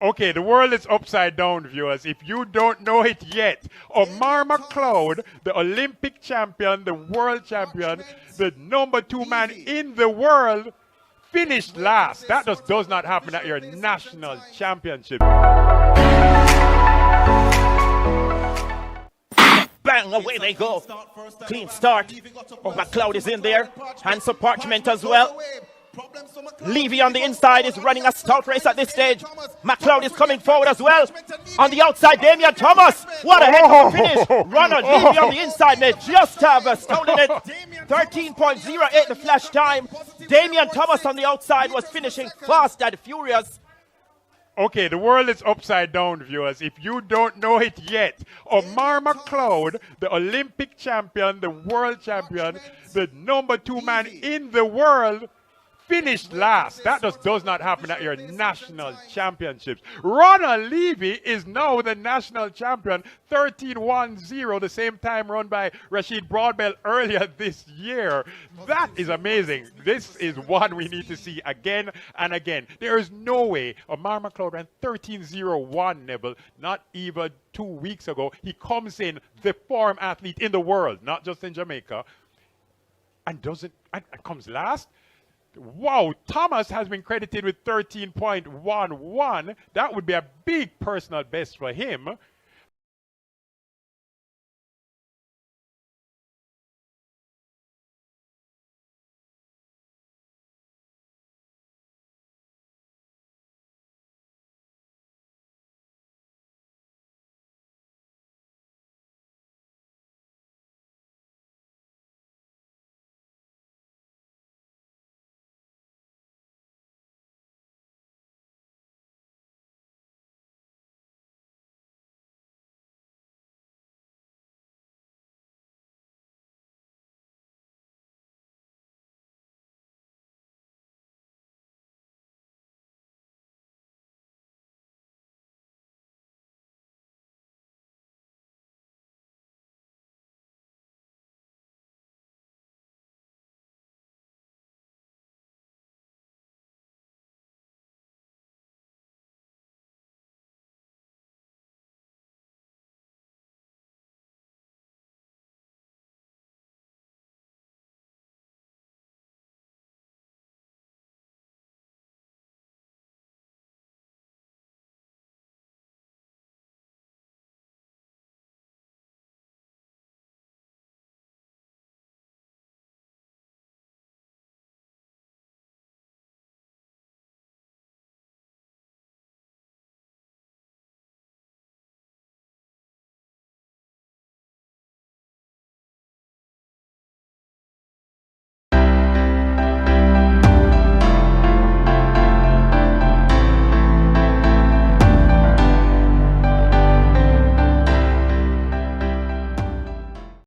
Okay, the world is upside down, viewers. If you don't know it yet, Omar McLeod, the Olympic champion, the world champion, the number 2 man in the world, finished last. That just does not happen at your national championship. Bang, away they go. Clean start. Oh, McLeod is in there. Hansel, Parchment as well. Levy on the inside is running a stout race at this stage. McLeod is coming forward as well. On the outside, Damian Thomas. What a head finish. Runner Levy on the inside may just have stolen it. 13.08 the flash time. Damian Thomas on the outside was finishing fast and furious. Okay, the world is upside down, viewers. If you don't know it yet, Omar McLeod, the Olympic champion, the world champion, the number 2 man in the world, finished last. That just does not happen at your national championships. Ronald Levy is now the national champion, 13-1-0, the same time run by Rashid Broadbell earlier this year. That is amazing. This is one we need to see again and again. There is no way Omar McLeod ran 13-0-1, Neville, not even 2 weeks ago. He comes in the form athlete in the world, not just in Jamaica, and comes last. Wow, Thomas has been credited with 13.11. That would be a big personal best for him.